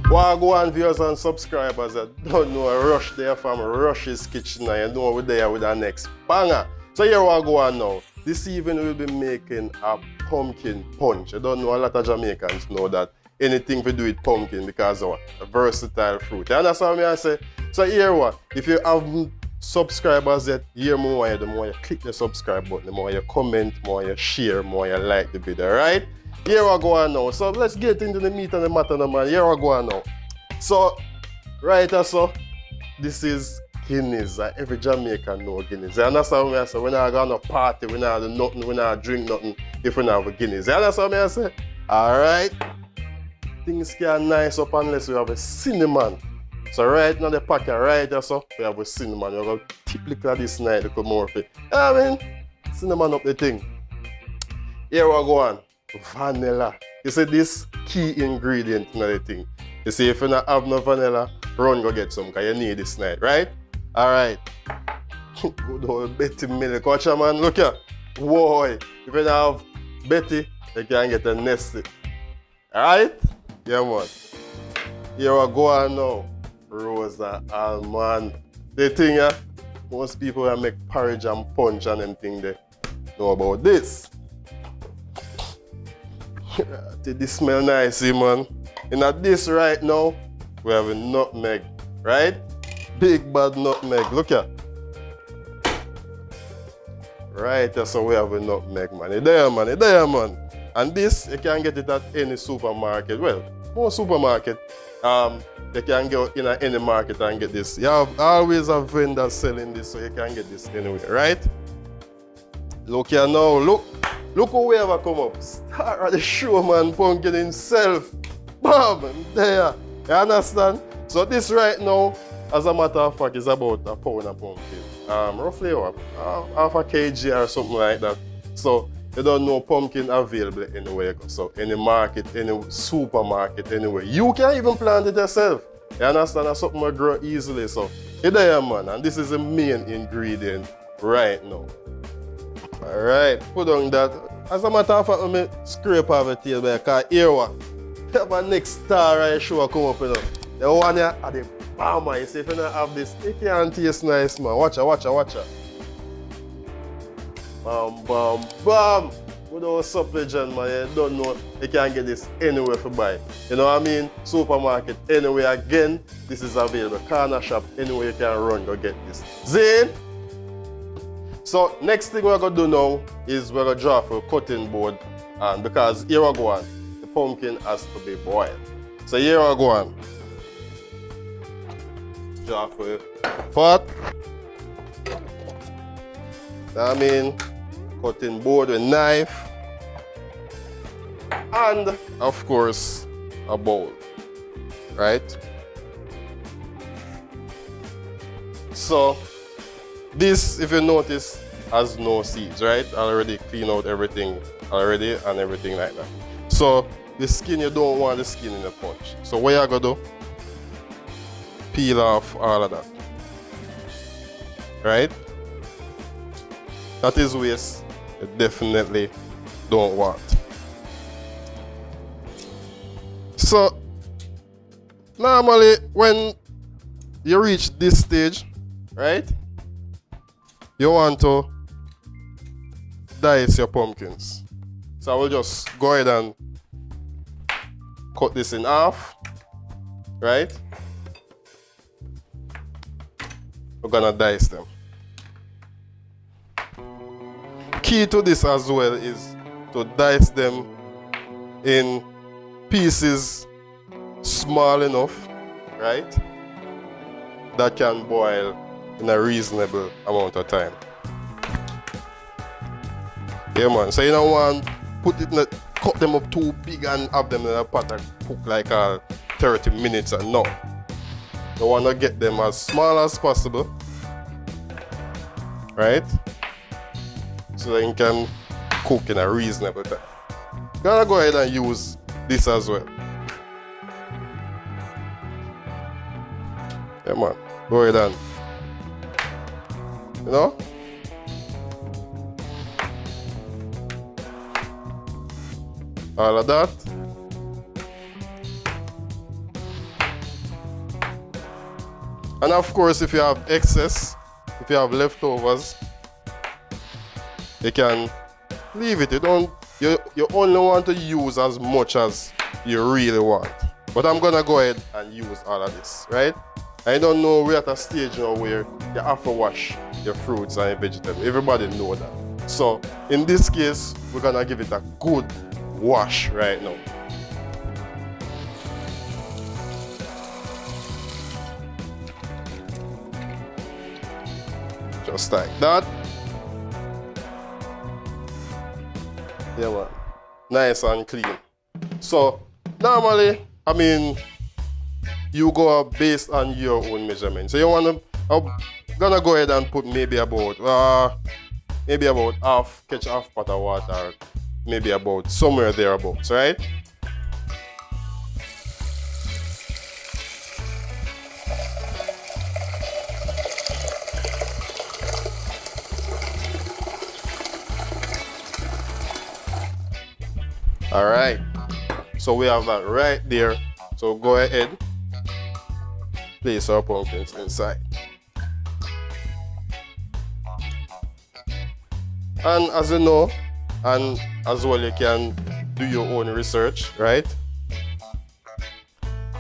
Well, go on viewers and subscribers that don't know Rush there from Rushie's Kitchen and you know we're there with our next banger. So here we go on now. This evening we'll be making a pumpkin punch. I don't know, a lot of Jamaicans know that anything to do with pumpkin because of a versatile fruit. You understand what I say? So here what? If you haven't subscribers yet, here more the more you click the subscribe button, the more you comment, the more you share, the more you like the video, right? Here we go on now. So let's get into the meat and the matter now, man. Here we go on now. So, right so, this is Guinness. Every Jamaican know Guinness. You understand what I say? We're not going to party, we're not do nothing, we're not drink nothing if we don't have a Guinness. You understand what I say? Alright? Things get nice up unless we have a cinnamon. So right now the packet right so, we have a cinnamon. We're going to tip look at this night, look more of it. I mean, cinnamon up the thing. Here we go on. Vanilla. You see this key ingredient in the thing. You see if you don't have no vanilla, run go get some because you need this night, right? Alright. Good old Betty milk. Watch out, man, look here. Boy, if you don't have Betty, you can get a nesty. Alright? Yeah man. Here we go on now. Rose and almond. The thing yeah, most people that make porridge and punch and them thing they know about this. This smell nice, man. In this right now, we have a nutmeg, right? Big bad nutmeg. Look here. Right, so we have a nutmeg, man. It's there, man. It's there, man. And this, you can get it at any supermarket. Well, most supermarket, you can go in any market and get this. You have always have vendors selling this, so you can get this anywhere, right? Look here now, look who we ever come up. Star of the show, man, Pumpkin himself. Bam, there. You understand? So this right now, as a matter of fact, is about a pound of pumpkin. Roughly half a kg or something like that. So you don't know pumpkin available anywhere. So any market, any supermarket, anywhere. You can even plant it yourself. You understand? That's something that grow easily. So it's there, man. And this is the main ingredient right now. Alright, put on that. As a matter of fact, let me scrape off the tail because here what? Have a next star right show come up, you know. The one here at the bomber. You see, if you don't have this, it can't taste nice, man. Watch out. Bam, bam, bam. Without Supligen, man, you don't know you can get this anywhere for buy. You know what I mean? Supermarket, anywhere again, this is available. Corner shop, anywhere you can run, go get this. Zane? So next thing we're going to do now is we're going to draw for a cutting board because here we go on, the pumpkin has to be boiled. So here we go on. Draw for a pot. I mean, cutting board with knife. And of course, a bowl, right? So, this, if you notice, has no seeds, right? I already clean out everything already and everything like that. So the skin, you don't want the skin in the punch. So what you gonna do? Peel off all of that. Right? That is waste. You definitely don't want. So normally when you reach this stage, right? You want to dice your pumpkins. So I will just go ahead and cut this in half, right? We're gonna dice them. Key to this as well is to dice them in pieces small enough, right? That can boil in a reasonable amount of time. Yeah man, so you don't want cut them up too big and have them in a pot and cook like 30 minutes and no. You want to get them as small as possible, right? So that you can cook in a reasonable time. Gonna go ahead and use this as well. Yeah man, go ahead and you know? All of that. And of course, if you have excess, if you have leftovers, you can leave it. You only want to use as much as you really want. But I'm gonna go ahead and use all of this, right? I don't know, we're at a stage now where you have to wash your fruits and your vegetables. Everybody know that. So in this case, we're gonna give it a good wash right now. Just like that. Yeah, man. Nice and clean. So normally, I mean, you go based on your own measurement. So you wanna, I'm gonna go ahead and put maybe about catch half pot of water, maybe about somewhere thereabouts, right? All right, so we have that right there. So go ahead, place our pumpkins inside. And as you know, and as well you can do your own research, right?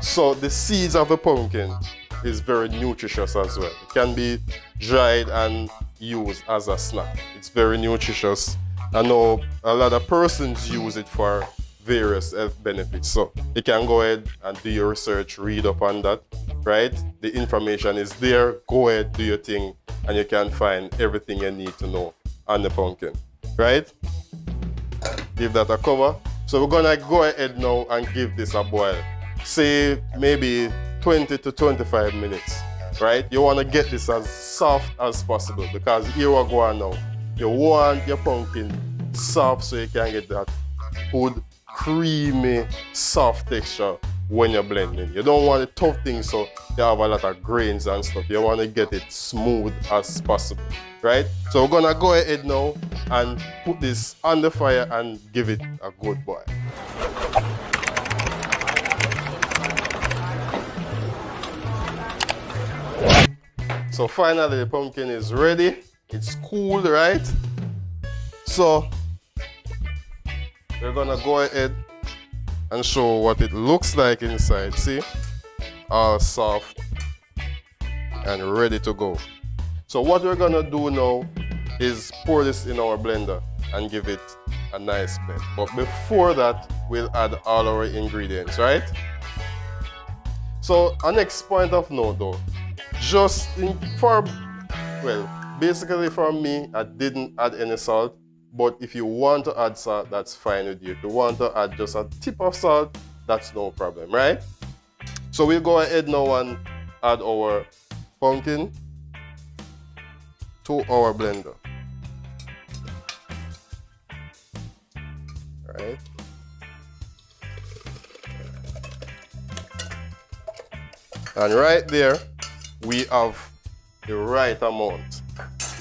So the seeds of the pumpkin is very nutritious as well. It can be dried and used as a snack. It's very nutritious. I know a lot of persons use it for various health benefits. So you can go ahead and do your research, read up on that, right? The information is there. Go ahead, do your thing, and you can find everything you need to know on the pumpkin, right? Give that a cover. So we're gonna go ahead now and give this a boil. Say maybe 20 to 25 minutes, right? You wanna get this as soft as possible because here we're going now. You want your pumpkin soft so you can get that good, creamy, soft texture when you're blending. You don't want it tough thing so you have a lot of grains and stuff. You want to get it smooth as possible, right? So we're gonna go ahead now and put this on the fire and give it a good boil. So finally the pumpkin is ready. It's cooled, right? So we're gonna go ahead and show what it looks like inside. See? All soft and ready to go. So what we're gonna do now is pour this in our blender and give it a nice blend. But before that, we'll add all our ingredients, right? So our next point of note though, basically for me, I didn't add any salt, but if you want to add salt, that's fine with you. If you want to add just a tip of salt, that's no problem, right? So we'll go ahead now and add our pumpkin to our blender. All right. And right there, we have the right amount.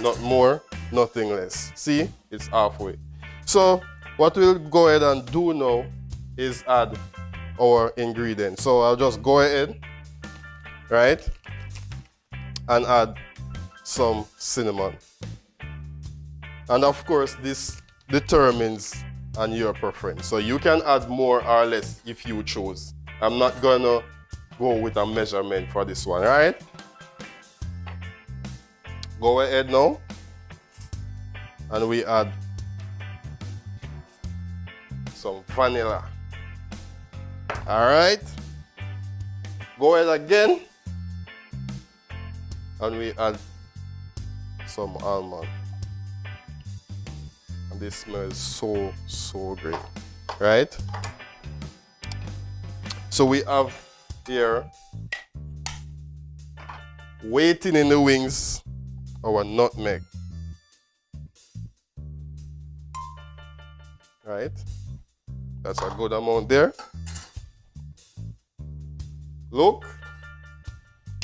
Not more, nothing less. See, it's halfway. So what we'll go ahead and do now is add our ingredients. So I'll just go ahead, right, and add some cinnamon. And of course, this determines on your preference. So you can add more or less if you choose. I'm not gonna go with a measurement for this one, right? Go ahead now, and we add some vanilla. All right, go ahead again, and we add some almond. And this smells so great, right? So we have here, waiting in the wings, our nutmeg, right? That's a good amount there. Look,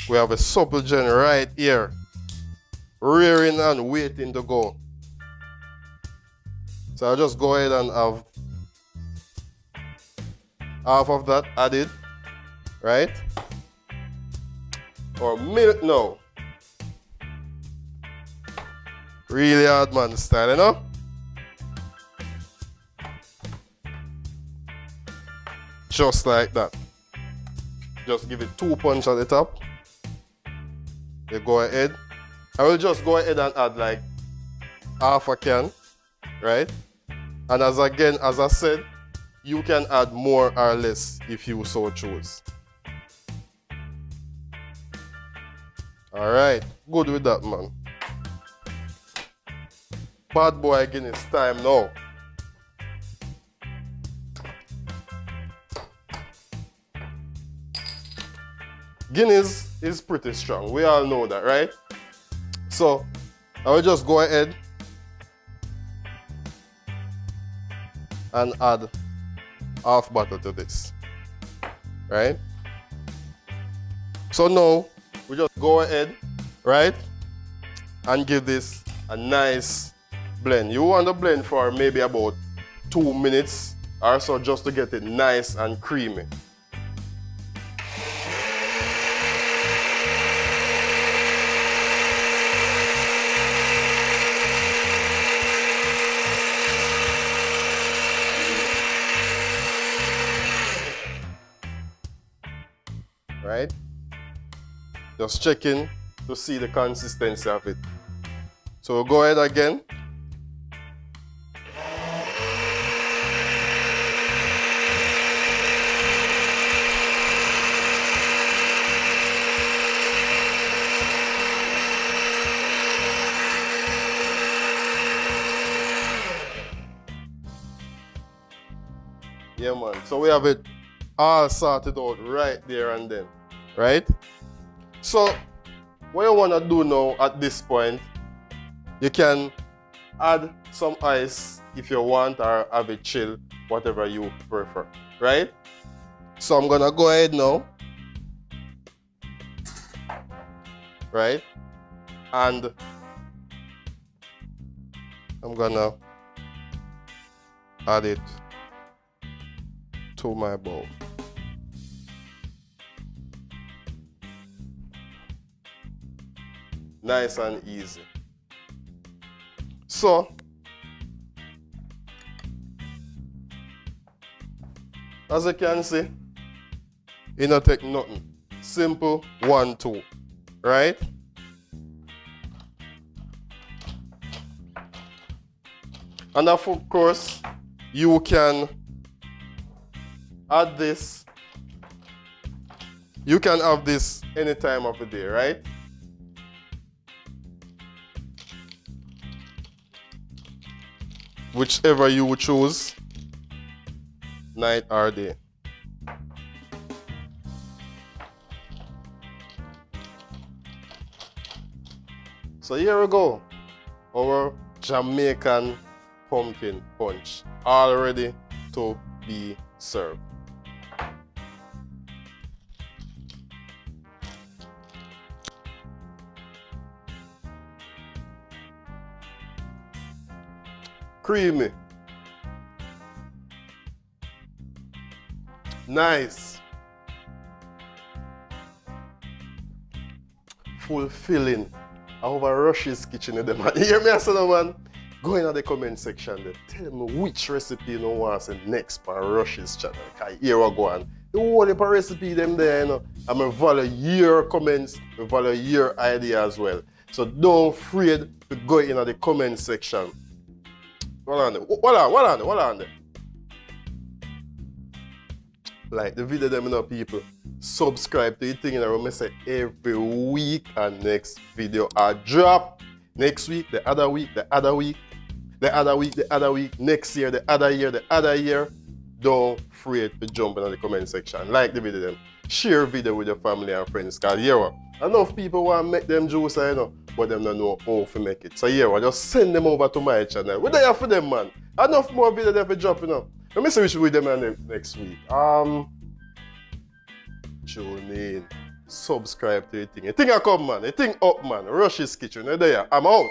we have a Supligen right here, rearing and waiting to go. So I'll just go ahead and have half of that added, right? our milk now. Really hard man style, you know? Just like that. Just give it 2 punches at the top. You go ahead. I will just go ahead and add like half a can, right? And as I said, you can add more or less if you so choose. All right, good with that, man. Bad boy Guinness time now. Guinness is pretty strong. We all know that, right? So I will just go ahead and add half bottle to this, right? So now we just go ahead, right, and give this a nice blend. You want to blend for maybe about 2 minutes or so just to get it nice and creamy. Right? Just checking to see the consistency of it. So we'll go ahead again. Yeah, man. So we have it all sorted out right there and then, right? So what you want to do now at this point, you can add some ice if you want or have it chill, whatever you prefer, right? So I'm gonna go ahead now, right? And I'm gonna add it to my bowl. Nice and easy. So, as you can see, it don't take nothing. Simple 1, 2, right? And of course, you can add this. You can have this any time of the day, right? Whichever you would choose, night or day. So here we go, our Jamaican pumpkin punch, all ready to be served. Creamy. Nice. Fulfilling. I have a Rushie's Kitchen in them. You hear me, I said, man? Go in the comment section there. Tell me which recipe you want to see next for Rushie's channel. Because here we go on. The whole heap of recipe them there, you know. I'm going to value your comments, I value your idea as well. So don't afraid to go in the comment section. Hold on there. Like the video them, you know, people. Subscribe to the thing, you know, I say every week and next video I drop. Next week, the other week, the other week, the other week, the other week, next year, the other year, the other year. Don't afraid to jump in the comment section. Like the video them. Share video with your family and friends. Because here, enough people want to make them juice, you know, but them don't know how to make it. So here, just send them over to my channel. We're there for them, man. Enough more video there for drop, you know. Let me see which with them next week. Tune in. Subscribe to the thing. The thing I come, man. The thing up, man. RUSHIE'S Kitchen. There. I'm out.